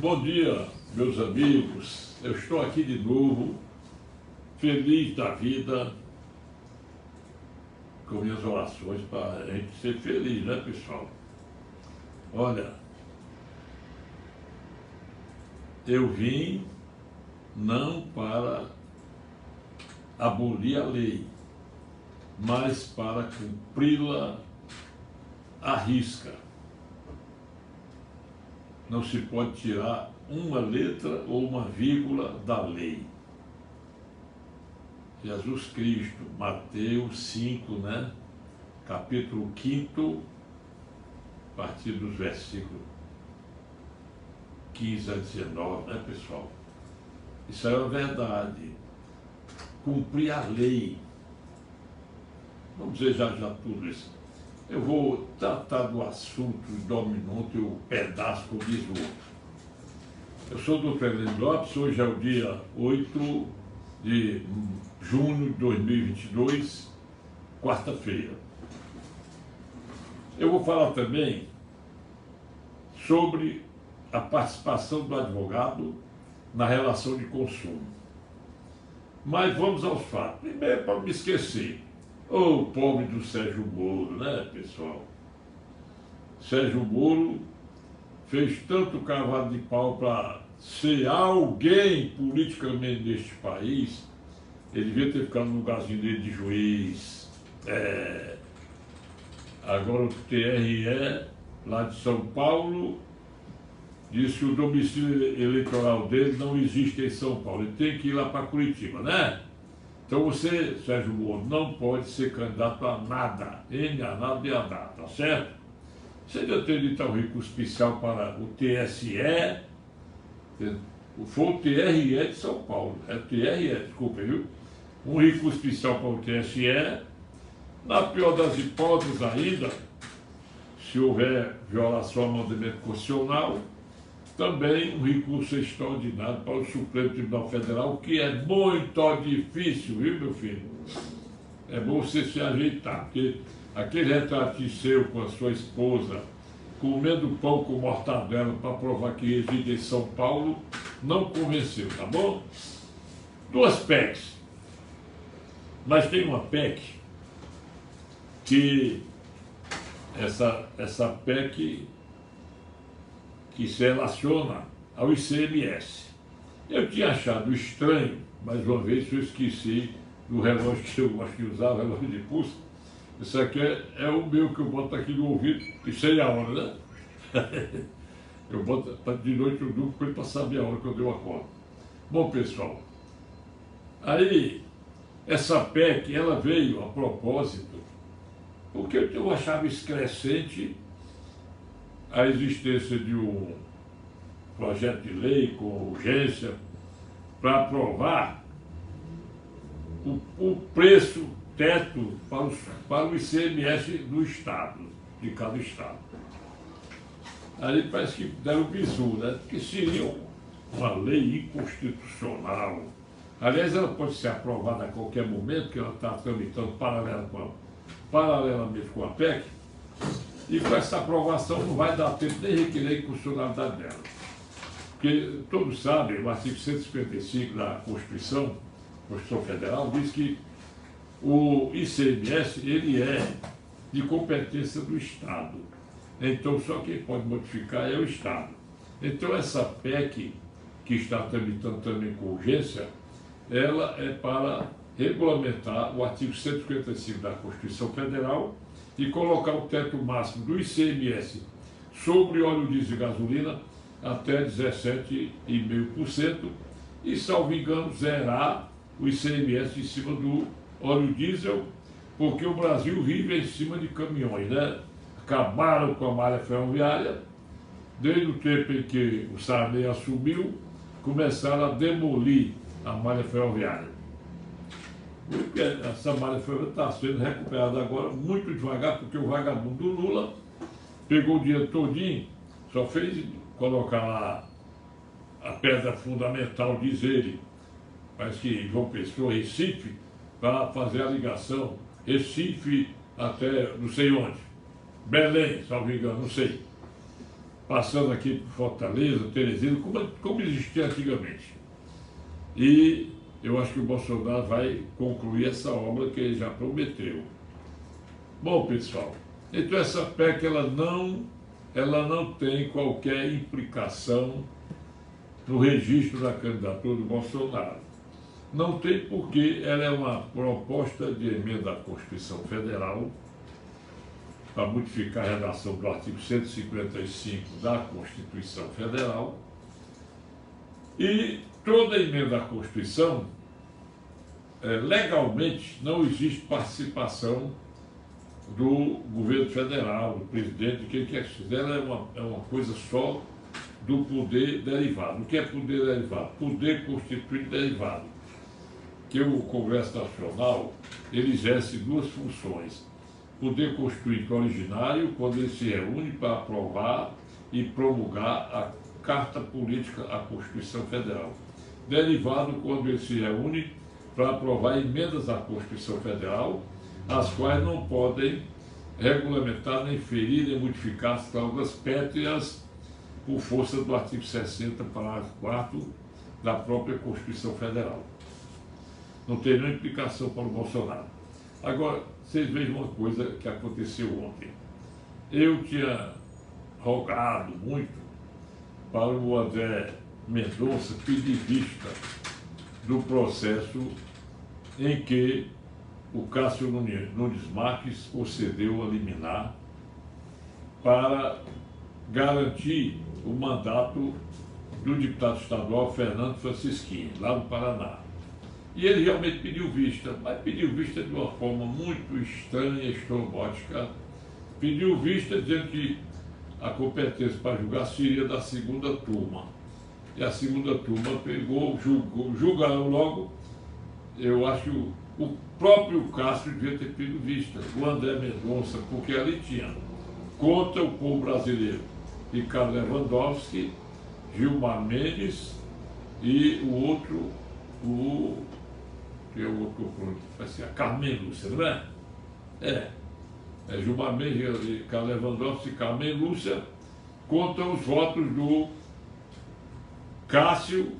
Bom dia, meus amigos. Eu estou aqui de novo, feliz da vida, com minhas orações para a gente ser feliz, né, pessoal? Olha, eu vim não para abolir a lei, mas para cumpri-la à risca. Não se pode tirar uma letra ou uma vírgula da lei. Jesus Cristo, Mateus 5, né? Capítulo 5, a partir dos versículos 15 a 19, né, pessoal? Isso é a verdade. Cumprir a lei. Vamos dizer já tudo isso. Eu vou tratar do assunto dominante, o pedaço, como diz o outro. Eu sou o Dr. Heleno Lopes, hoje é o dia 8 de junho de 2022, quarta-feira. Eu vou falar também sobre a participação do advogado na relação de consumo. Mas vamos aos fatos. Primeiro, para não me esquecer, o pobre do Sérgio Moro, né, pessoal? Sérgio Moro fez tanto cavalo de pau para ser alguém politicamente neste país. Ele devia ter ficado no lugarzinho dele de juiz. Agora o TRE, lá de São Paulo, disse que o domicílio eleitoral dele não existe em São Paulo. Ele tem que ir lá para Curitiba, né? Então você, Sérgio Moro, não pode ser candidato a nada, a nada e a nada, tá certo? Você já tem de um recurso especial para o TSE, foi o TRE de São Paulo, é o TRE, desculpa, viu? Um recurso especial para o TSE, na pior das hipóteses ainda, se houver violação ao mandamento constitucional, também um recurso extraordinário para o Supremo Tribunal Federal, que é muito difícil, viu, meu filho? É bom você se ajeitar, porque aquele retratinho seu com a sua esposa, comendo pão com mortadela para provar que reside em São Paulo, não convenceu, tá bom? Duas PECs. Mas tem uma PEC que essa PEC que se relaciona ao ICMS. Eu tinha achado estranho, mais uma vez eu esqueci do relógio que eu acho que usava, relógio de pulso. Isso aqui é o meu que eu boto aqui no ouvido, e sei a hora, né? Eu boto de noite eu durmo para saber a hora que eu dei o acordo. Bom, pessoal, aí essa PEC, ela veio a propósito, porque eu achava excrescente a existência de um projeto de lei com urgência para aprovar o preço teto para o ICMS do Estado, de cada Estado. Aí parece que deram o bizu, né? Que seria uma lei inconstitucional. Aliás, ela pode ser aprovada a qualquer momento, que ela está tramitando paralelamente com a PEC, e com essa aprovação não vai dar tempo nem requerer a inconstitucionalidade dela. Porque todos sabem, o artigo 155 da Constituição Federal, diz que o ICMS ele é de competência do Estado. Então só quem pode modificar é o Estado. Então essa PEC, que está tramitando também com urgência, ela é para regulamentar o artigo 155 da Constituição Federal e colocar o teto máximo do ICMS sobre óleo diesel e gasolina até 17,5% e, salvo engano, zerar o ICMS em cima do óleo diesel, porque o Brasil vive em cima de caminhões, né? Acabaram com a malha ferroviária, desde o tempo em que o Sarney assumiu, começaram a demolir a malha ferroviária. Porque essa malha ferroviária está sendo recuperada agora muito devagar, porque o vagabundo do Lula pegou o dinheiro todinho, só fez colocar lá a pedra fundamental, diz ele, parece que João Pessoa, Recife, para fazer a ligação Recife até não sei onde, Belém, salvo engano, não sei. passando aqui por Fortaleza, Teresina, como existia antigamente. E eu acho que o Bolsonaro vai concluir essa obra que ele já prometeu. Bom, pessoal, então essa PEC ela não tem qualquer implicação no registro da candidatura do Bolsonaro. Não tem porque ela é uma proposta de emenda à Constituição Federal para modificar a redação do artigo 155 da Constituição Federal. E toda emenda à Constituição, legalmente, não existe participação do governo federal, do presidente, quem quer que seja. Ela é uma coisa só do poder derivado. O que é poder derivado? Poder constituinte derivado. Que o Congresso Nacional, ele exerce duas funções. Poder constituinte originário, quando ele se reúne para aprovar e promulgar a Carta Política à Constituição Federal. Derivado, quando ele se reúne para aprovar emendas à Constituição Federal, as quais não podem regulamentar, nem ferir, nem modificar as cláusulas pétreas por força do artigo 60, parágrafo 4 da própria Constituição Federal. Não tem nenhuma implicação para o Bolsonaro. Agora, vocês vejam uma coisa que aconteceu ontem. Eu tinha rogado muito para o André Mendonça pedir vista do processo em que o Cássio Nunes Marques concedeu a liminar para garantir o mandato do deputado estadual Fernando Francisquinho, lá do Paraná. E ele realmente pediu vista, mas pediu vista de uma forma muito estranha, estrambótica. Pediu vista dizendo que a competência para julgar seria da segunda turma. E a segunda turma pegou, julgaram logo. Eu acho que o próprio Cássio devia ter pedido vista, o André Mendonça, porque ali tinha contra o povo brasileiro Ricardo Lewandowski, Gilmar Mendes e o outro, que é o outro, vai ser a Carmen Lúcia, não é? É Gilmar Mendes, Ricardo Lewandowski e Carmen Lúcia contra os votos do Cássio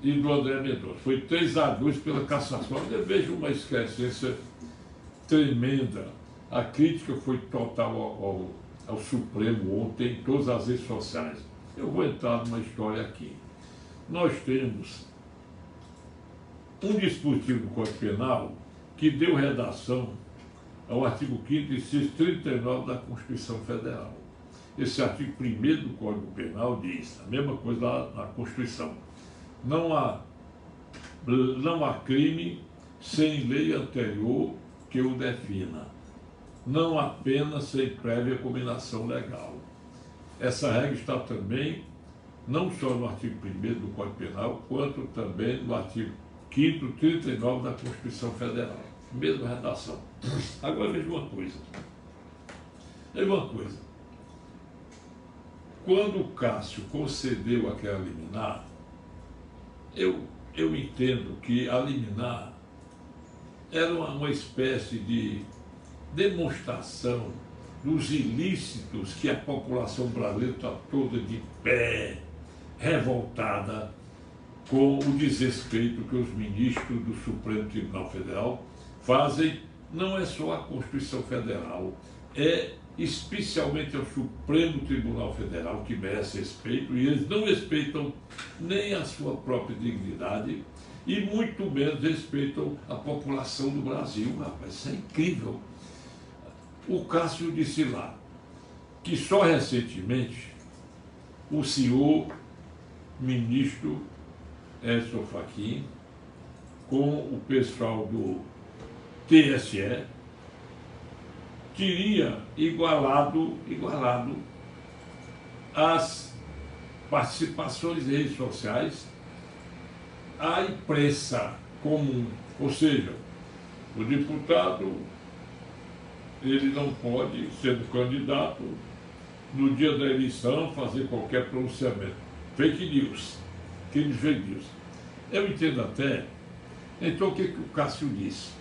e do André Mendonça. Foi 3-2 pela cassação. Eu vejo uma excrescência tremenda. A crítica foi total ao Supremo ontem em todas as redes sociais. Eu vou entrar numa história aqui. Nós temos um dispositivo do Código Penal que deu redação ao artigo 5º, inciso 39 da Constituição Federal. Esse artigo 1º do Código Penal diz a mesma coisa lá na Constituição. Não há crime sem lei anterior que o defina. Não há pena sem prévia combinação legal. Essa regra está também, não só no artigo 1º do Código Penal, quanto também no artigo 5º, 39 da Constituição Federal. Mesma redação. Agora veja uma coisa. Quando o Cássio concedeu aquela liminar, eu entendo que a liminar era uma espécie de demonstração dos ilícitos que a população brasileira está toda de pé, revoltada com o desrespeito que os ministros do Supremo Tribunal Federal fazem, não é só a Constituição Federal, é especialmente ao Supremo Tribunal Federal, que merece respeito, e eles não respeitam nem a sua própria dignidade e muito menos respeitam a população do Brasil. Rapaz, isso é incrível. O Cássio disse lá que só recentemente o senhor ministro Edson Fachin, com o pessoal do TSE, teria igualado as participações em redes sociais à imprensa comum. Ou seja, o deputado, ele não pode, sendo candidato, no dia da eleição, fazer qualquer pronunciamento. Fake news. Crimes fake news. Eu entendo até. Então, o que o Cássio disse?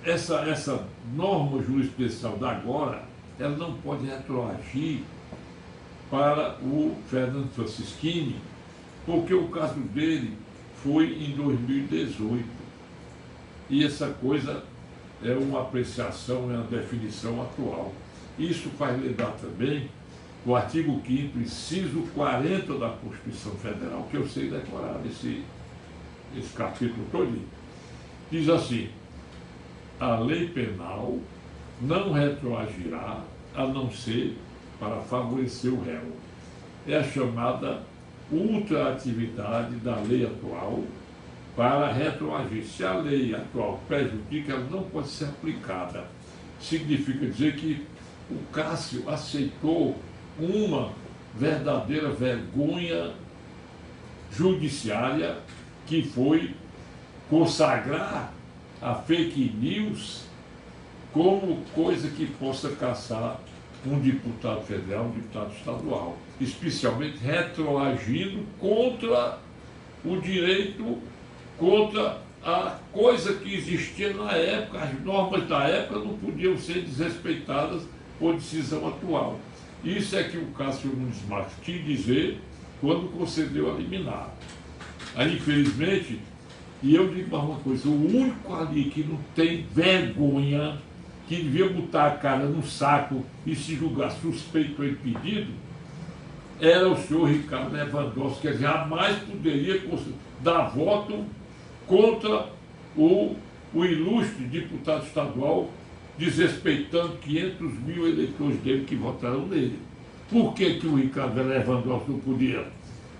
Essa norma jurisprudencial da agora, ela não pode retroagir para o Fernando Francischini, porque o caso dele foi em 2018. E essa coisa é uma apreciação, é uma definição atual. Isso faz lembrar também o artigo 5º, inciso 40 da Constituição Federal, que eu sei decorar esse capítulo todo. Diz assim: a lei penal não retroagirá a não ser para favorecer o réu. É a chamada ultraatividade da lei atual para retroagir. Se a lei atual prejudica, ela não pode ser aplicada. Significa dizer que o Cássio aceitou uma verdadeira vergonha judiciária, que foi consagrar a fake news como coisa que possa caçar um deputado federal, um deputado estadual, especialmente retroagindo contra o direito, contra a coisa que existia na época. As normas da época não podiam ser desrespeitadas por decisão atual. Isso é que o Cássio Nunes Marques quis dizer quando concedeu a liminar. Aí, infelizmente, e eu digo mais uma coisa, o único ali que não tem vergonha, que devia botar a cara no saco e se julgar suspeito ou impedido, era o senhor Ricardo Lewandowski, que jamais poderia dar voto contra o ilustre deputado estadual, desrespeitando 500 mil eleitores dele que votaram nele. Por que o Ricardo Lewandowski não podia?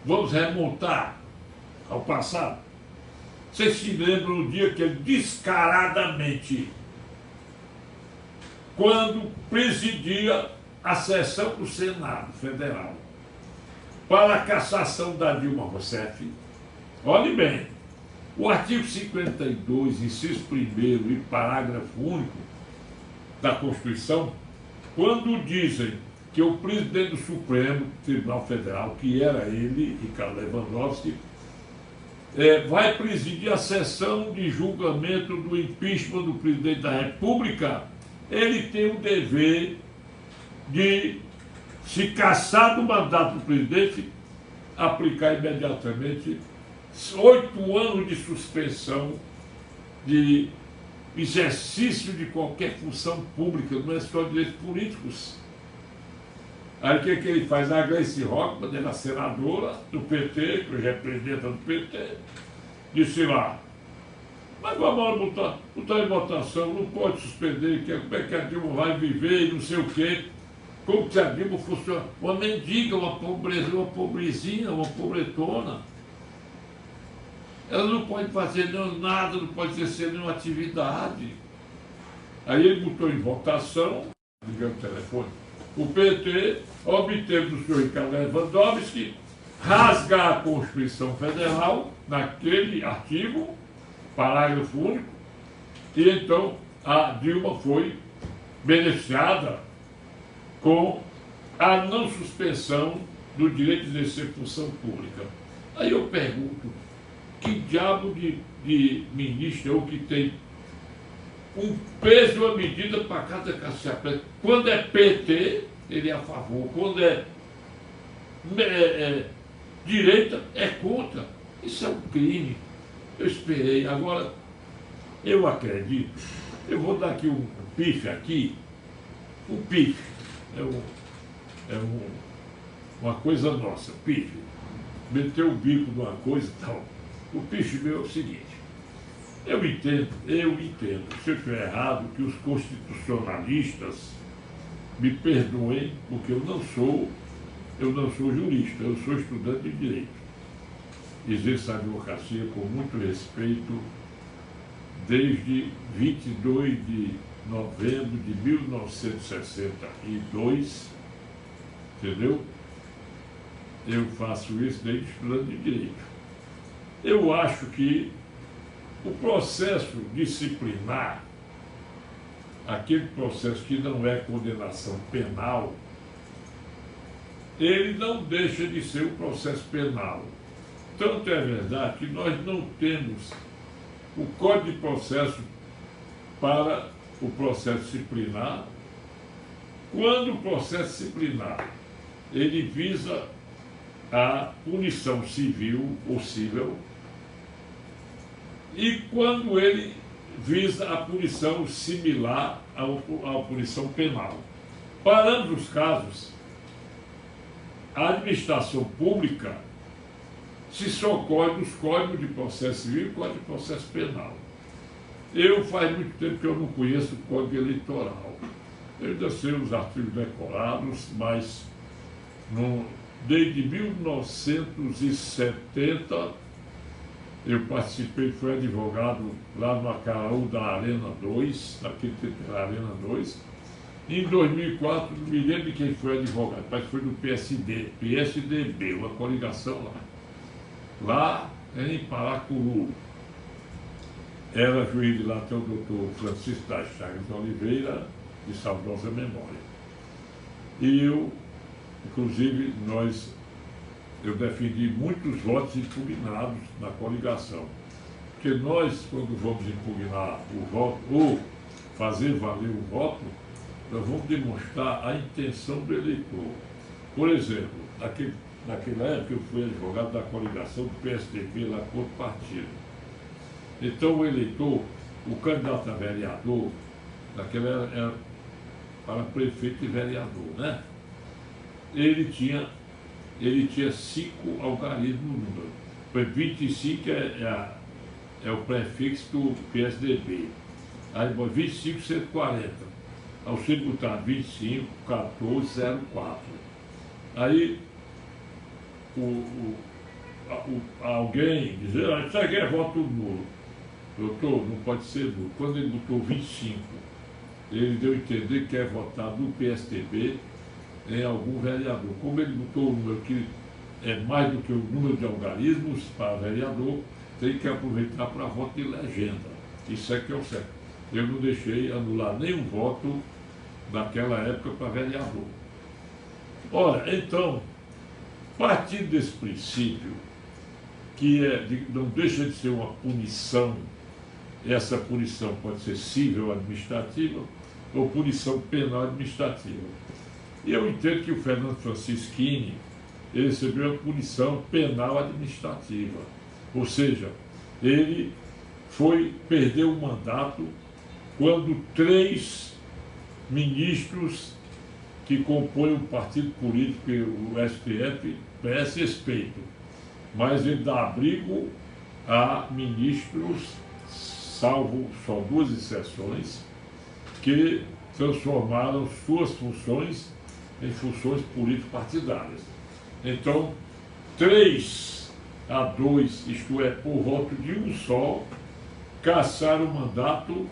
Vamos remontar ao passado. Vocês se lembram do dia que ele descaradamente, quando presidia a sessão do Senado Federal para a cassação da Dilma Rousseff, olhe bem, o artigo 52, inciso 1º e parágrafo único da Constituição, quando dizem que o presidente do Supremo Tribunal Federal, que era ele, Ricardo Lewandowski, vai presidir a sessão de julgamento do impeachment do presidente da República, ele tem o dever de, se cassar do mandato do presidente, aplicar imediatamente 8 anos de suspensão de exercício de qualquer função pública, não é só direitos políticos. Aí o que ele faz? A Gleice Hoffmann, ela é senadora do PT, que hoje é presidenta do PT, disse lá: mas vamos botar em votação, não pode suspender, como é que a Dilma vai viver e não sei o quê. Como se a Dilma fosse uma mendiga, uma pobrezinha, uma pobretona. Ela não pode fazer nada, não pode exercer nenhuma atividade. Aí ele botou em votação, ligando o telefone, o PT obteve do senhor Ricardo Lewandowski rasgar a Constituição Federal naquele artigo, parágrafo único, e então a Dilma foi beneficiada com a não suspensão do direito de exercer função pública. Aí eu pergunto, que diabo de ministro é o que tem um peso e uma medida para cada cachaça? Quando é PT, ele é a favor. Quando é direita, é contra. Isso é um crime. Eu esperei. Agora, eu acredito. Eu vou dar aqui um pife aqui. Um pife. Uma coisa nossa, pife. Meter o bico numa coisa e tal. O pife meu é o seguinte. Eu entendo, se eu estiver errado, que os constitucionalistas me perdoem, porque eu não sou jurista, eu sou estudante de direito. Exerço a advocacia com muito respeito desde 22 de novembro de 1962, entendeu? Eu faço isso desde estudante de direito. Eu acho que o processo disciplinar, aquele processo que não é condenação penal, ele não deixa de ser um processo penal. Tanto é verdade que nós não temos o Código de Processo para o processo disciplinar. Quando o processo disciplinar ele visa a punição civil ou cível, e quando ele visa a punição similar à punição penal. Para ambos os casos, a administração pública se socorre dos códigos de processo civil e código de processo penal. Eu faz muito tempo que eu não conheço o Código Eleitoral. Eu ainda sei os artigos decorados, mas desde 1970 eu participei, fui advogado lá no Acaraú da Arena 2, naquele tempo era Arena 2. Em 2004, não me lembro de quem foi advogado, mas foi do PSDB, uma coligação lá em Paracuru. Era juiz de lá até o doutor Francisco das Chagas de Oliveira, de saudosa memória. E eu, inclusive, eu defendi muitos votos impugnados na coligação. Porque nós, quando vamos impugnar o voto, ou fazer valer o voto, nós vamos demonstrar a intenção do eleitor. Por exemplo, naquela época eu fui advogado da coligação do PSDB lá contra o partido. Então o eleitor, o candidato a vereador, naquela era para prefeito e vereador, né? Ele tinha 5 algarismos no número. 25 é o prefixo do PSDB. Aí 25, 140. Ao ser botado 25, 14, 04. Aí alguém diz, isso aqui é voto nulo. Doutor, não pode ser nulo. Quando ele botou 25, ele deu a entender que é votado no PSDB em algum vereador. Como ele botou o número que é mais do que o número de algarismos para vereador, tem que aproveitar para voto de legenda. Isso é que é o certo. Eu não deixei anular nenhum voto naquela época para vereador. Ora, então, partindo desse princípio, que não deixa de ser uma punição, essa punição pode ser civil administrativa ou punição penal administrativa. E eu entendo que o Fernando Francischini recebeu a punição penal administrativa, ou seja, ele perdeu o mandato quando 3 ministros que compõem o partido político, o STF, merece respeito, mas ele dá abrigo a ministros, salvo só 2 exceções, que transformaram suas funções em funções político-partidárias. Então, 3-2, isto é, por voto de um só, cassaram o mandato,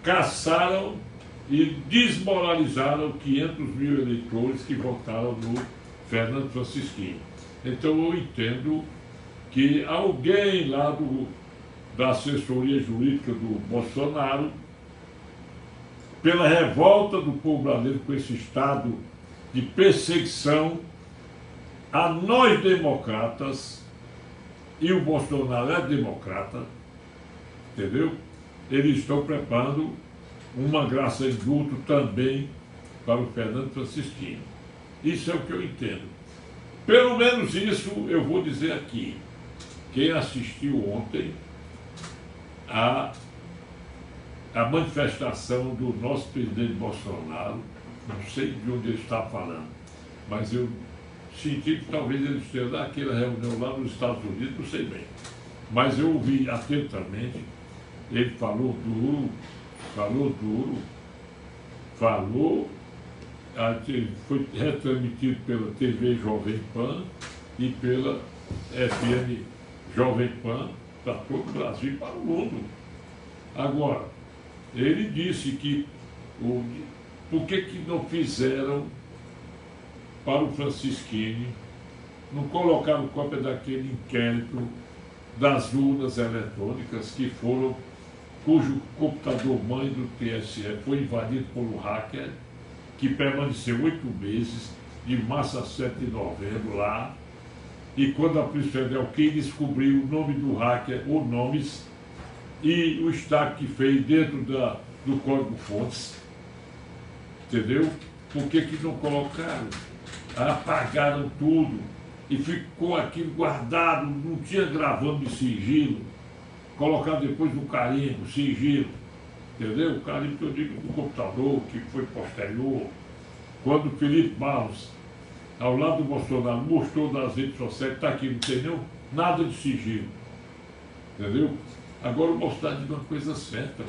cassaram e desmoralizaram 500 mil eleitores que votaram no Fernando Francischini. Então eu entendo que alguém lá da assessoria jurídica do Bolsonaro, pela revolta do povo brasileiro com esse estado de perseguição a nós democratas, e o Bolsonaro é democrata, entendeu? Eles estão preparando uma graça indulto também para o Fernando Francischini. Isso é o que eu entendo. Pelo menos isso eu vou dizer aqui. Quem assistiu ontem a manifestação do nosso presidente Bolsonaro, não sei de onde ele está falando, mas eu senti que talvez ele esteja naquela reunião lá nos Estados Unidos, não sei bem. Mas eu ouvi atentamente, ele falou duro, foi retransmitido pela TV Jovem Pan e pela FM Jovem Pan para todo o Brasil e para o mundo. Agora, ele disse que por que não fizeram para o Francischini, não colocaram cópia daquele inquérito das urnas eletrônicas cujo computador mãe do TSE foi invadido por um hacker que permaneceu 8 meses, de março a 7 de novembro lá, e quando a Polícia Federal quem descobriu o nome do hacker, ou nomes, e o estrago que fez dentro do código-fontes, entendeu? Por que não colocaram? apagaram tudo e ficou aquilo guardado, não tinha gravando de sigilo, colocado depois no carimbo, sigilo, entendeu? O carimbo que eu digo do computador, que foi posterior, quando o Felipe Barros, ao lado do Bolsonaro, mostrou nas redes sociais, está aqui, não tem nenhum, nada de sigilo, entendeu? Agora o Bolsonaro diz uma coisa certa,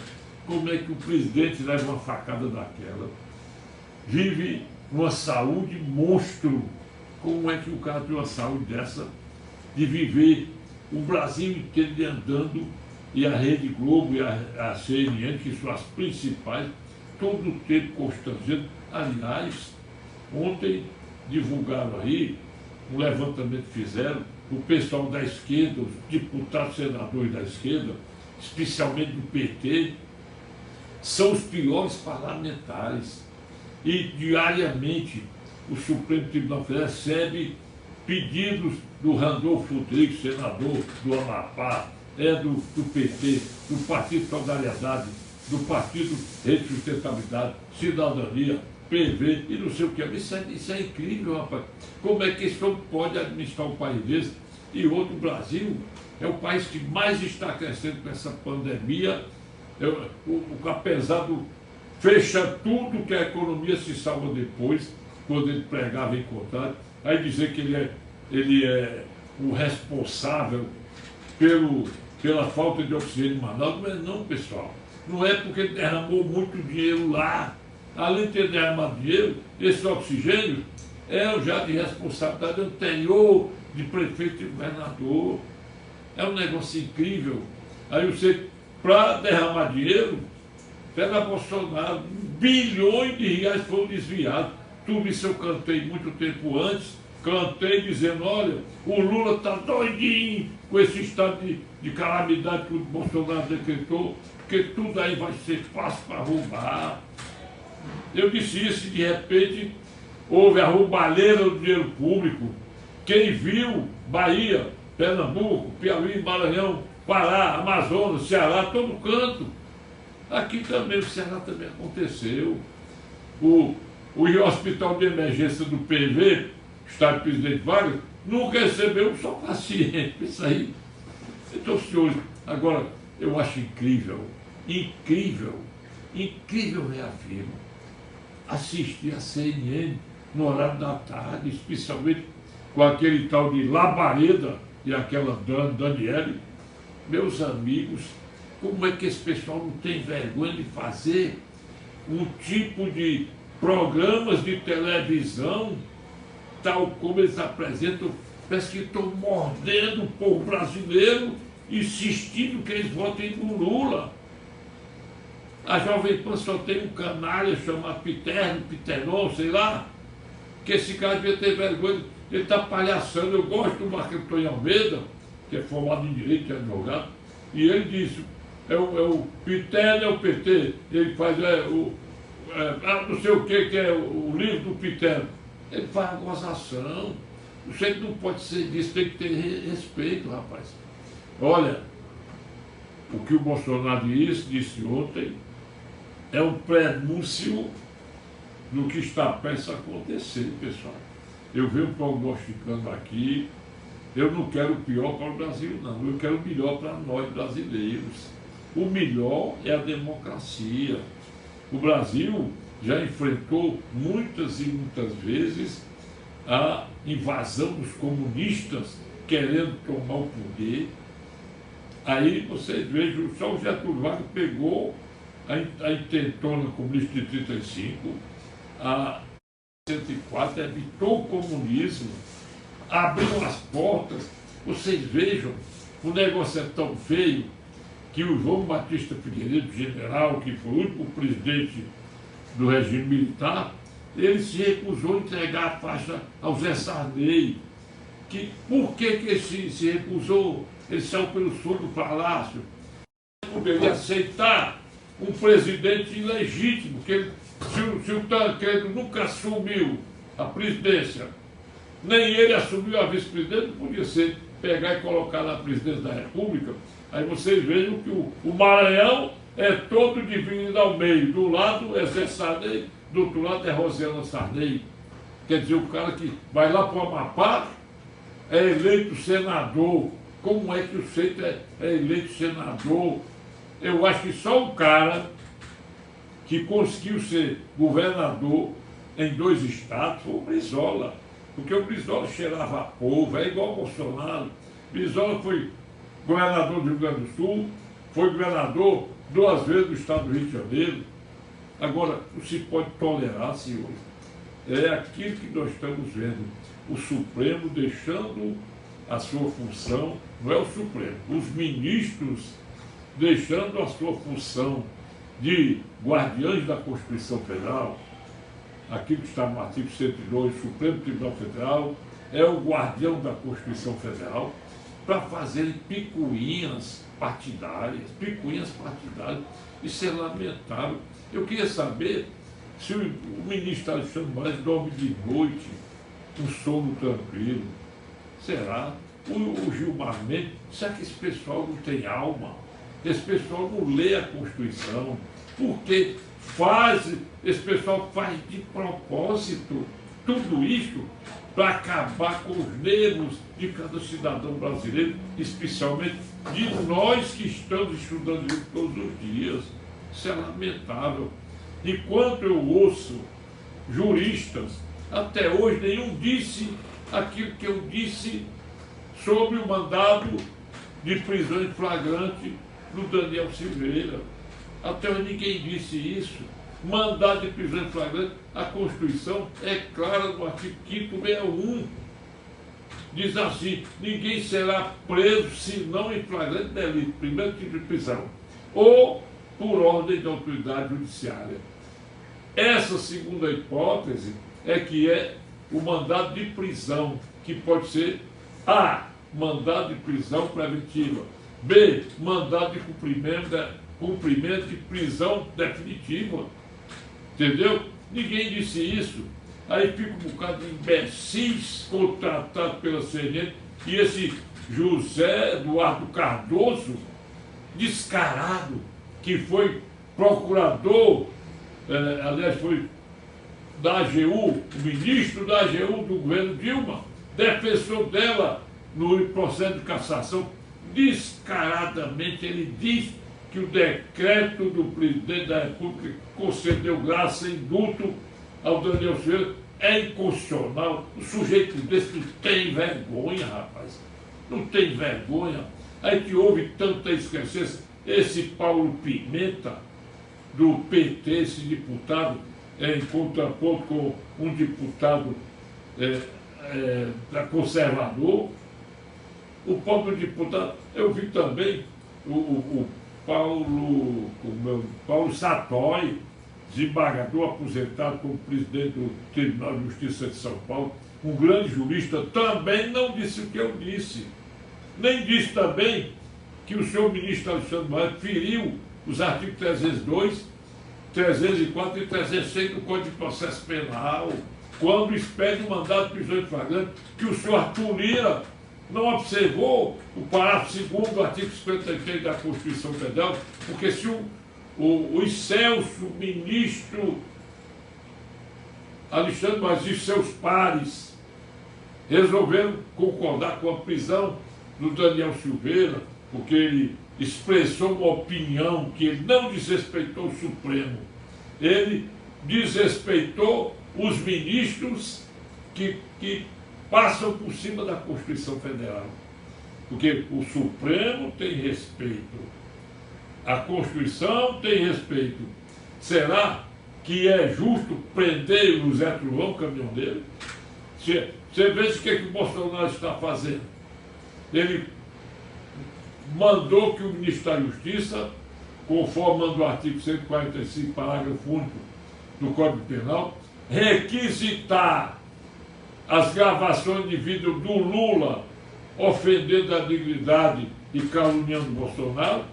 como é que o presidente leva uma facada daquela? Vive uma saúde monstro. Como é que o cara tem uma saúde dessa de viver o Brasil inteiro andando e a Rede Globo e a CNN, que são as principais, todo o tempo constrangendo. Aliás, ontem divulgaram aí, um levantamento que fizeram, o pessoal da esquerda, os deputados senadores da esquerda, especialmente do PT, são os piores parlamentares. E diariamente o Supremo Tribunal Federal recebe pedidos do Randolfo Rodrigues, senador do Amapá, do PT, do Partido Solidariedade, do Partido Rede de Sustentabilidade, Cidadania, PV e não sei o que. Isso é incrível, rapaz. Como é que esse homem pode administrar um país desse? E outro, o Brasil é o país que mais está crescendo com essa pandemia, apesar do... Fecha tudo que a economia se salva depois, quando ele pregava em contrário, aí dizer que ele é o responsável pela falta de oxigênio em Manaus. Não é não, pessoal. Não é porque ele derramou muito dinheiro lá. Além de ter derramado dinheiro, esse oxigênio é já de responsabilidade anterior de prefeito e governador. É um negócio incrível. Aí você, para derramar dinheiro, pega Bolsonaro, bilhões de reais foram desviados. Tudo isso eu cantei muito tempo antes, cantei dizendo, olha, o Lula está doidinho com esse estado de calamidade que o Bolsonaro decretou, porque tudo aí vai ser fácil para roubar. Eu disse isso e de repente houve a roubalheira do dinheiro público. Quem viu Bahia, Pernambuco, Piauí, Maranhão, Pará, Amazonas, Ceará, todo canto. Aqui também, o Ceará também aconteceu. O hospital de emergência do PV, Estado Presidente Vargas, nunca recebeu só paciente. Isso aí. Então, senhores, agora, eu acho incrível, reafirmo, assistir a CNN no horário da tarde, especialmente com aquele tal de Labareda e aquela Daniele. Meus amigos, como é que esse pessoal não tem vergonha de fazer um tipo de programas de televisão, tal como eles apresentam? Parece que estão mordendo o povo brasileiro, insistindo que eles votem no Lula. A Jovem Pan só tem um canalha chamado Piternon, sei lá, que esse cara devia ter vergonha, ele está palhaçando. Eu gosto do Marco Antônio Almeida, que é formado em Direito e advogado, e ele disse, o Piterno é o PT, ele faz não sei o que é o livro do Piterno. Ele faz uma gozação. Você não pode ser disso, tem que ter respeito, rapaz. Olha, o que o Bolsonaro disse ontem é um prenúncio do que está prestes a acontecer, pessoal. Eu venho prognosticando aqui, eu não quero o pior para o Brasil, não. Eu quero o melhor para nós brasileiros. O melhor é a democracia. O Brasil já enfrentou muitas e muitas vezes a invasão dos comunistas querendo tomar o poder. Aí vocês vejam, só o Getúlio Vargas pegou a intentona comunista de 1935, a 104, evitou o comunismo, abriu as portas. Vocês vejam, o negócio é tão feio que o João Batista Figueiredo, general, que foi o último presidente do regime militar, ele se recusou a entregar a faixa ao Zé Sarney. Por que ele se recusou? Ele saiu pelo sul do palácio. Ele poderia aceitar um presidente ilegítimo, que se o Tancredo nunca assumiu a presidência, nem ele assumiu a vice-presidência, não podia ser pegar e colocar na presidência da República. Aí vocês vejam que o Maranhão é todo dividido ao meio. Do lado é Zé Sarney, do outro lado é Rosiana Sarney. Quer dizer, o cara que vai lá para o Amapá é eleito senador. Como é que o sujeito é eleito senador? Eu acho que só um cara que conseguiu ser governador em 2 estados foi o Brizola. Porque o Brizola cheirava a povo, é igual ao Bolsonaro. Brizola foi governador do Rio Grande do Sul, foi governador 2 vezes do estado do Rio de Janeiro. Agora, não se pode tolerar, senhores. É aquilo que nós estamos vendo. O Supremo deixando a sua função, não é o Supremo, os ministros deixando a sua função de guardiães da Constituição Federal, aquilo que está no artigo 102, o Supremo Tribunal Federal é o guardião da Constituição Federal, para fazerem picuinhas partidárias. Isso é lamentável. Eu queria saber se o ministro Alexandre Moraes dorme de noite, um sono tranquilo. Será? O Gilmar Mendes, será que esse pessoal não tem alma? Esse pessoal não lê a Constituição? Porque esse pessoal faz de propósito tudo isso para acabar com os nervos de cada cidadão brasileiro, especialmente de nós que estamos estudando isso todos os dias. Isso é lamentável. Enquanto eu ouço juristas, até hoje nenhum disse aquilo que eu disse sobre o mandado de prisão em flagrante do Daniel Silveira. Até hoje ninguém disse isso. Mandado de prisão em flagrante, a Constituição é clara no artigo 561. Diz assim: ninguém será preso senão em flagrante delito, primeiro tipo de prisão, ou por ordem da autoridade judiciária. Essa segunda hipótese é que é o mandado de prisão, que pode ser A, mandado de prisão preventiva, B, mandado de cumprimento de prisão definitiva. Entendeu? Ninguém disse isso. Aí fica um bocado de imbecis contratado pela CNN, e esse José Eduardo Cardoso, descarado, que foi procurador, aliás, foi da AGU, o ministro da AGU do governo Dilma, defensor dela no processo de cassação. Descaradamente ele diz que o decreto do presidente da República concedeu graça e indulto ao Daniel Silveira é inconstitucional. O sujeito desse não tem vergonha, rapaz. Não tem vergonha. Aí que houve tanta esquecência. Esse Paulo Pimenta, do PT, esse deputado, em contraponto com um deputado da conservador. O próprio deputado, eu vi também o Paulo Satói, desembargador aposentado como presidente do Tribunal de Justiça de São Paulo, um grande jurista, também não disse o que eu disse. Nem disse também que o senhor ministro Alexandre Moraes feriu os artigos 302, 304 e 306 do Código de Processo Penal, quando expede o mandado de prisão em flagrante, que o senhor Arthur Lira não observou o parágrafo 2º do artigo 53 da Constituição Federal, porque se o excelso ministro Alexandre Moraes e seus pares resolveram concordar com a prisão do Daniel Silveira, porque ele expressou uma opinião que ele não desrespeitou o Supremo, ele desrespeitou os ministros que passam por cima da Constituição Federal, porque o Supremo tem respeito, a Constituição tem respeito. Será que é justo prender o Zé Trovão, caminhoneiro? Você veja o que o Bolsonaro está fazendo. Ele mandou que o ministro da Justiça, conforme manda o artigo 145, parágrafo único do Código Penal, requisitar as gravações de vídeo do Lula ofendendo a dignidade e caluniando Bolsonaro,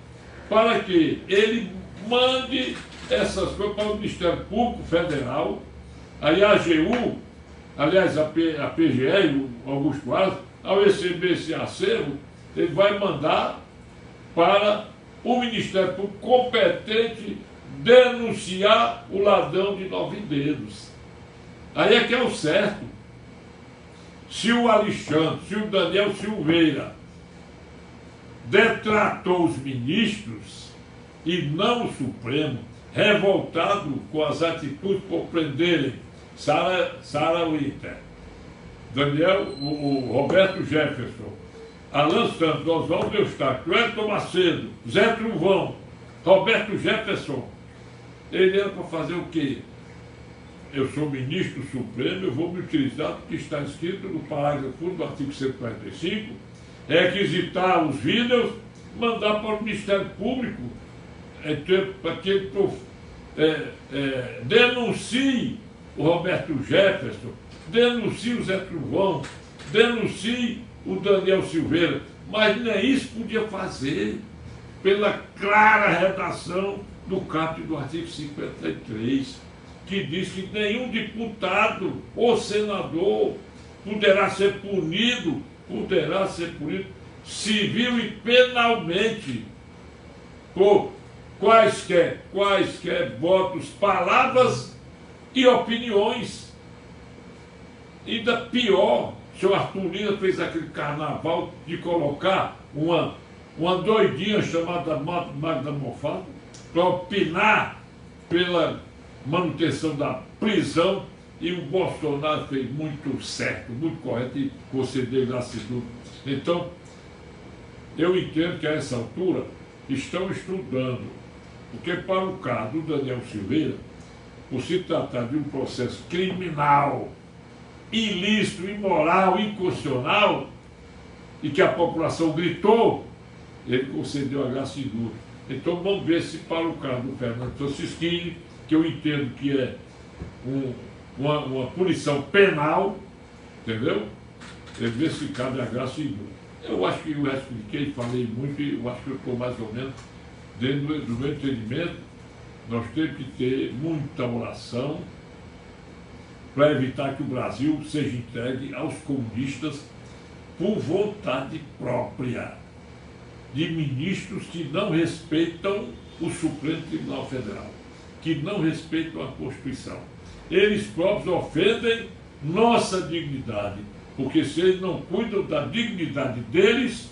para que ele mande essas coisas para o Ministério Público Federal, aí a AGU, aliás, a PGR, o Augusto Aras, ao receber esse acervo, ele vai mandar para o Ministério Público competente denunciar o ladrão de 9 dedos. Aí é que é o certo. Se o Alexandre, se o Daniel Silveira detratou os ministros e não o Supremo, revoltado com as atitudes por prenderem Sarah Winter, o Roberto Jefferson, Alan Santos, Oswaldo Eustáquio, Elton Macedo, Zé Truvão, Roberto Jefferson, ele era para fazer o quê? Eu sou ministro supremo, eu vou me utilizar do que está escrito no parágrafo do artigo 145, requisitar os vídeos, mandar para o Ministério Público, para que ele denuncie o Roberto Jefferson, denuncie o Zé Truvão, denuncie o Daniel Silveira, mas nem isso podia fazer, pela clara redação do caput do artigo 53, que diz que nenhum deputado ou senador poderá ser punido civil e penalmente por quaisquer votos, palavras e opiniões. Ainda pior, o senhor Arthur Lira fez aquele carnaval de colocar uma doidinha chamada Magda Mofato para opinar pela manutenção da prisão, e o Bolsonaro fez muito certo, muito correto, e concedeu gratidão. Então, eu entendo que a essa altura estão estudando, porque para o caso do Daniel Silveira, por se tratar de um processo criminal, ilícito, imoral, inconstitucional, e que a população gritou, ele concedeu a graça indulto. Então vamos ver se para o caso do Fernando Francischini, que eu entendo que é uma punição penal, entendeu? Ver se cabe a graça indulto. Eu acho que eu expliquei, falei muito, e eu acho que eu estou mais ou menos dentro do meu entendimento. Nós temos que ter muita oração para evitar que o Brasil seja entregue aos comunistas por vontade própria, de ministros que não respeitam o Supremo Tribunal Federal, que não respeitam a Constituição. Eles próprios ofendem nossa dignidade, porque se eles não cuidam da dignidade deles,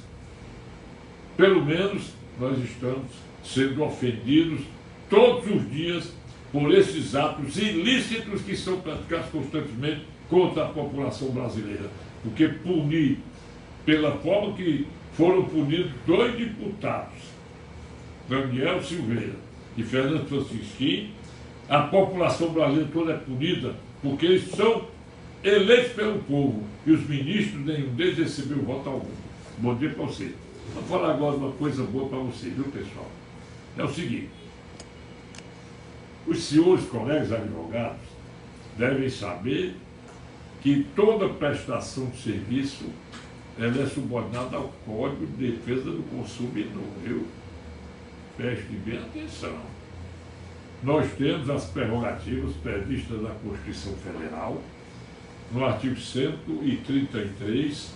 pelo menos nós estamos sendo ofendidos todos os dias por esses atos ilícitos que são praticados constantemente contra a população brasileira. Porque punir pela forma que foram punidos 2 deputados, Daniel Silveira e Fernando Francischini, a população brasileira toda é punida porque eles são eleitos pelo povo e os ministros, nenhum deles recebeu voto algum. Bom dia para você. Vou falar agora uma coisa boa para você, viu, pessoal? É o seguinte: os senhores colegas advogados devem saber que toda prestação de serviço ela é subordinada ao Código de Defesa do Consumidor, viu? Prestem bem atenção. Nós temos as prerrogativas previstas na Constituição Federal, no artigo 133,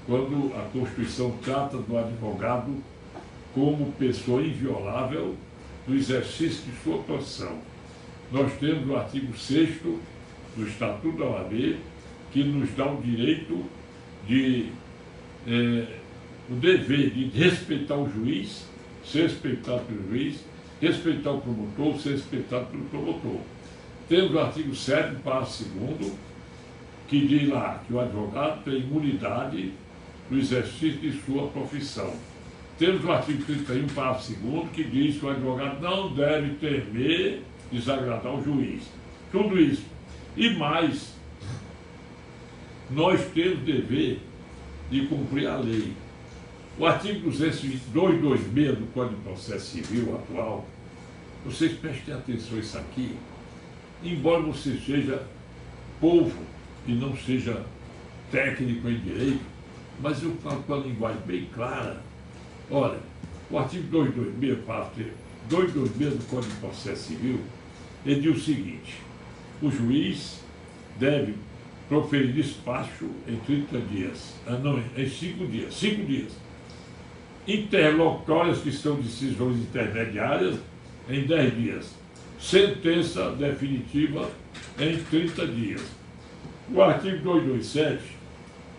quando a Constituição trata do advogado como pessoa inviolável no exercício de sua profissão. Nós temos o artigo 6º do Estatuto da OAB, que nos dá o direito o dever de respeitar o juiz, ser respeitado pelo juiz, respeitar o promotor, ser respeitado pelo promotor. Temos o artigo 7º, parágrafo 2º, que diz lá que o advogado tem imunidade no exercício de sua profissão. Temos o artigo 31, parágrafo 2º, que diz que o advogado não deve temer desagradar o juiz. Tudo isso. E mais, nós temos dever de cumprir a lei. O artigo 226 do Código de Processo Civil atual, vocês prestem atenção a isso aqui, embora você seja povo e não seja técnico em direito, mas eu falo com a linguagem bem clara. Olha, o artigo 226, parágrafo 226 do Código de Processo Civil, ele diz o seguinte: o juiz deve proferir despacho em 30 dias, em 5 dias, interlocutórias que são decisões intermediárias em 10 dias, sentença definitiva em 30 dias. O artigo 227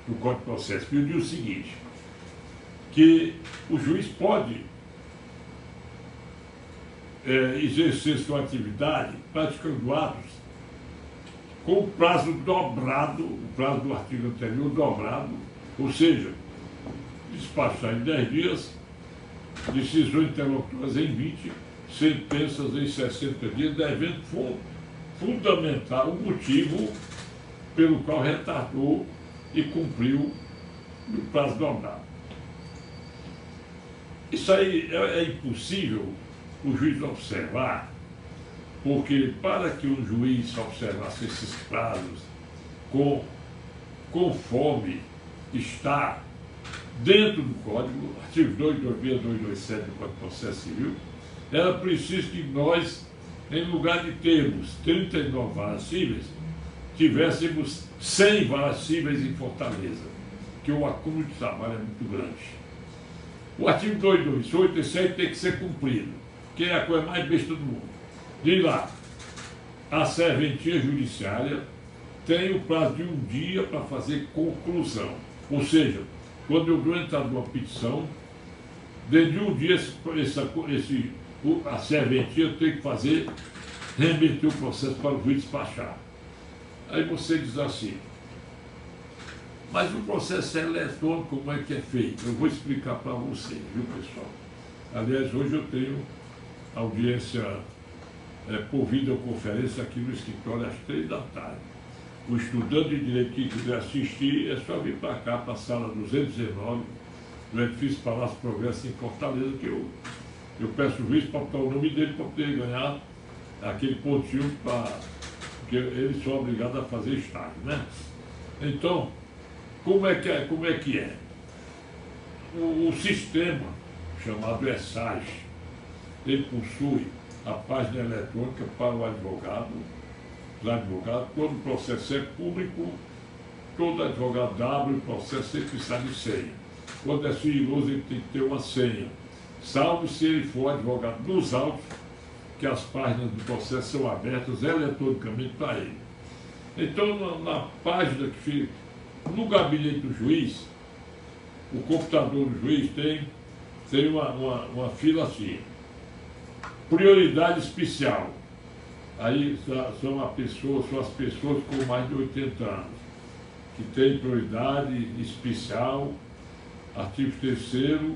do Código de Processo Civil diz o seguinte, que o juiz pode exercer sua atividade praticando atos com o prazo dobrado, o prazo do artigo anterior dobrado, ou seja, despachar em 10 dias, decisões interlocutoras em 20, sentenças em 60 dias, devendo fundamentar o motivo pelo qual retardou e cumpriu o prazo dobrado. Isso aí é impossível o juiz observar, porque para que um juiz observasse esses prazos conforme está dentro do Código, artigo 226, 227 do Código de Processo Civil, era preciso que nós, em lugar de termos 39 varas cíveis, tivéssemos 100 varas cíveis em Fortaleza, que o acúmulo de trabalho é muito grande. O artigo 228, esse aí tem que ser cumprido, que é a coisa mais besta do mundo. Diz lá, a serventia judiciária tem o prazo de um dia para fazer conclusão. Ou seja, quando eu dou entrada numa petição, dentro de um dia a serventia tem que fazer, remeter o processo para o juiz despachar. Aí você diz assim, mas o processo é eletrônico, como é que é feito? Eu vou explicar para vocês, viu, pessoal? Aliás, hoje eu tenho audiência por videoconferência aqui no escritório às 3 da tarde. O estudante de direito que quiser assistir é só vir para cá, para a sala 219, do edifício Palácio Progresso em Fortaleza, que eu peço o juiz para botar o nome dele para poder ganhar aquele pontinho, porque eles são obrigados a fazer estágio, né? Então, como é que é? O sistema chamado ESAG, ele possui a página eletrônica para o advogado, todo o processo é público, todo advogado abre o processo sem precisar de senha. Quando é sigiloso, ele tem que ter uma senha, salvo se ele for advogado dos autos, que as páginas do processo são abertas eletronicamente para ele. Então, na página que fica no gabinete do juiz, o computador do juiz tem uma fila assim, prioridade especial. Aí são as pessoas com mais de 80 anos, que têm prioridade especial, artigo 3º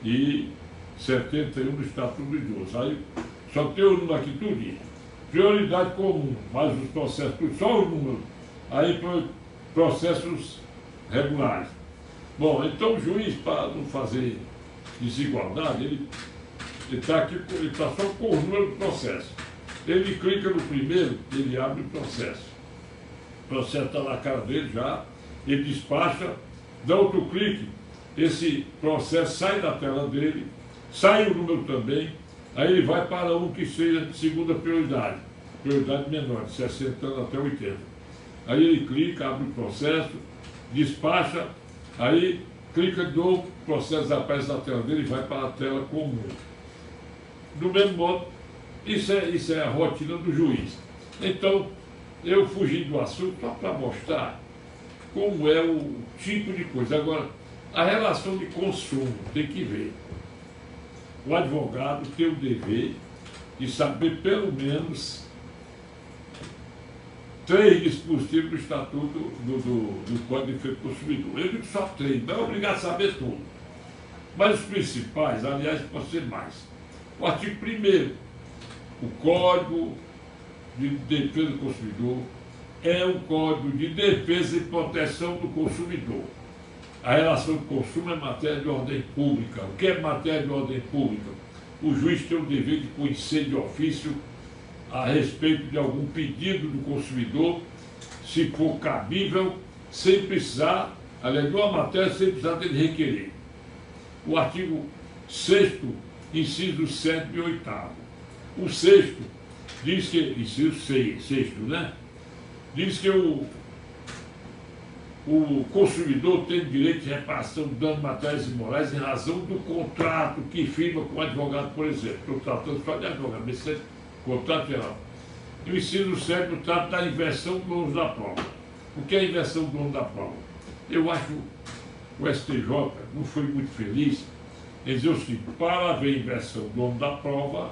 e 71 do Estatuto do Idoso. Aí só tem o número aqui tudinho. Prioridade comum, mas os processos, só o número. Aí processos regulares. Bom, então o juiz, para não fazer desigualdade, ele está aqui, ele está só com o número do processo. Ele clica no primeiro, ele abre o processo. O processo está na cara dele já, ele despacha, dá outro clique, esse processo sai da tela dele, sai o número também, aí ele vai para um que seja de segunda prioridade menor, de 60 anos até 80. Aí ele clica, abre o processo, despacha, aí clica de novo, o processo aparece na tela dele e vai para a tela comum. Do mesmo modo, isso é a rotina do juiz. Então, eu fugi do assunto só para mostrar como é o tipo de coisa. Agora, a relação de consumo, tem que ver. O advogado tem o dever de saber pelo menos 3 dispositivos do Estatuto do Código de Defesa do Consumidor. Eu digo só 3, não é obrigado a saber tudo. Mas os principais, aliás, pode ser mais. O artigo 1º, o Código de Defesa do Consumidor é um código de defesa e proteção do consumidor. A relação do consumo é matéria de ordem pública. O que é matéria de ordem pública? O juiz tem o dever de conhecer de ofício a respeito de algum pedido do consumidor, se for cabível, sem precisar, aliás, de uma matéria, sem precisar dele requerer. O artigo 6º, inciso 7º e 8º. O 6º diz que, inciso 6º, né? Diz que o consumidor tem direito de reparação de danos materiais e morais em razão do contrato que firma com o advogado, por exemplo. Estou tratando só de advogado, mas isso é contrato geral. E o ensino sério trata da inversão do ônus da prova. O que é a inversão do ônus da prova? Eu acho que o STJ não foi muito feliz em dizer o seguinte: para haver inversão do ônus da prova,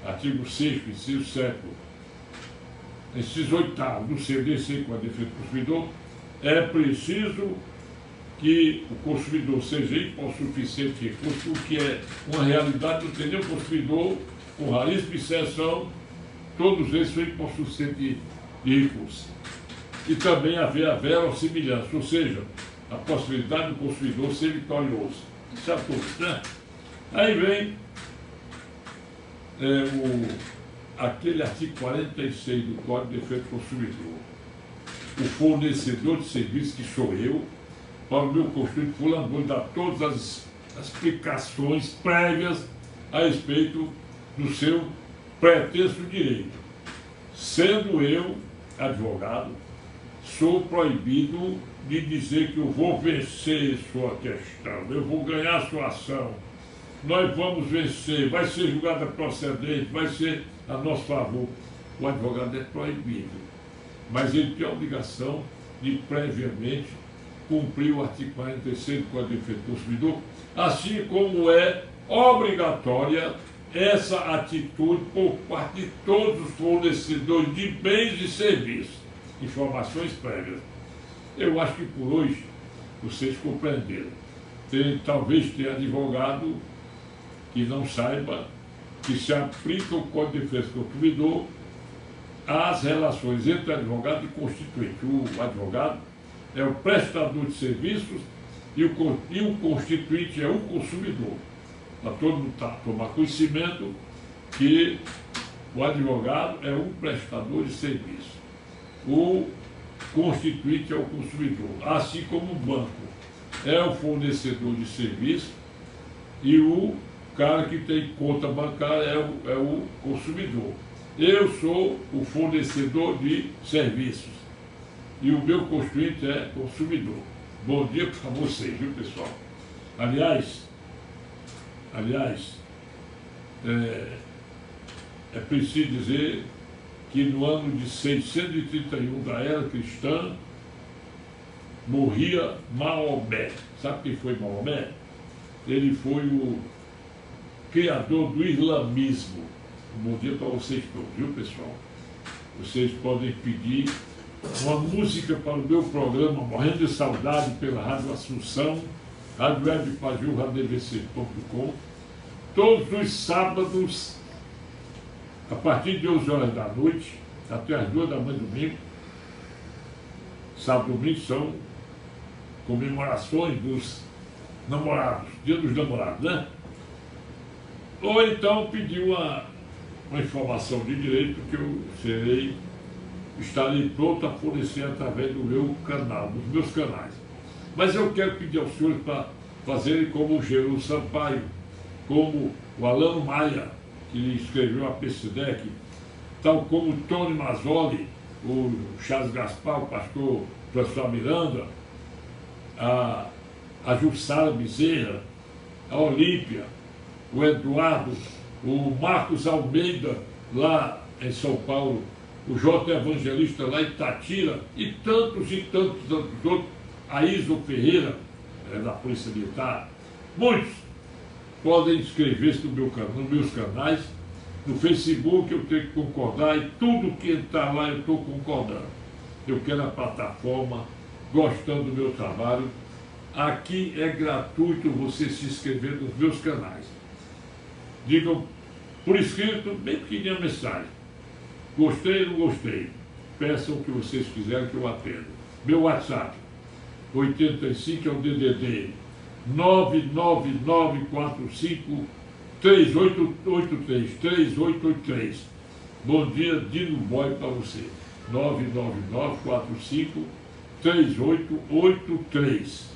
artigo 6º, inciso 7º, inciso 8º do CDC, com a defesa do consumidor, é preciso que o consumidor seja hipossuficiente de recurso, o que é uma realidade do entender o consumidor, com raríssima exceção, todos eles são hipossuficientes de recurso. E também haver a verossimilhança, ou seja, a possibilidade do consumidor ser vitorioso. Isso é tudo, né? Aí vem aquele artigo 46 do Código de Defesa do Consumidor. O fornecedor de serviço, que sou eu, para o meu constituinte fulano, vou dar todas as explicações prévias a respeito do seu pretenso direito. Sendo eu, advogado, sou proibido de dizer que eu vou vencer sua questão, eu vou ganhar sua ação, nós vamos vencer, vai ser julgada procedente, vai ser a nosso favor. O advogado é proibido, mas ele tem a obrigação de previamente cumprir o artigo 46 do Código de Defesa do Consumidor, assim como é obrigatória essa atitude por parte de todos os fornecedores de bens e serviços. Informações prévias. Eu acho que por hoje vocês compreenderam. Talvez tenha advogado que não saiba que se aplica o Código de Defesa do Consumidor às relações entre advogado e constituinte. O advogado é o prestador de serviços e o constituinte é o consumidor. Para todo mundo tomar conhecimento que o advogado é um prestador de serviço. O constituinte é o consumidor, assim como o banco é o fornecedor de serviço e o cara que tem conta bancária é o consumidor. Eu sou o fornecedor de serviços e o meu constituinte é consumidor. Bom dia para vocês, viu, pessoal? Aliás, é preciso dizer que no ano de 631 da era cristã, morria Maomé. Sabe quem foi Maomé? Ele foi o criador do islamismo. Bom dia para vocês todos, viu, pessoal? Vocês podem pedir uma música para o meu programa Morrendo de Saudade pela Rádio Assunção, Rádio Web Paju, RadioDVC.com, todos os sábados, a partir de 11 horas da noite, até as 2 da manhã, domingo. Sábado e domingo são comemorações dos namorados, Dia dos Namorados, né? Ou então pedir uma informação de direito que eu estarei pronto a fornecer através do meu canal, dos meus canais. Mas eu quero pedir aos senhores para fazerem como o Geraldo Sampaio, como o Alano Maia, que escreveu a PCDEC, tal como o Tony Mazzoli, o Charles Gaspar, o pastor professor Miranda, a Jussara Bezerra, a Olímpia, o Eduardo, o Marcos Almeida, lá em São Paulo, o J. Evangelista lá em Tatira, e tantos outros, a Iso Ferreira, da Polícia Militar, muitos podem inscrever-se nos meus canais. No Facebook eu tenho que concordar, e tudo que está lá eu estou concordando. Eu quero a plataforma, gostando do meu trabalho. Aqui é gratuito você se inscrever nos meus canais. Digam por escrito, bem pequenininha a mensagem. Gostei ou não gostei? Peçam o que vocês quiserem que eu atendo. Meu WhatsApp, 85 é o DDD 99945 3883. Bom dia, Dino Boy, para você. 99945 3883.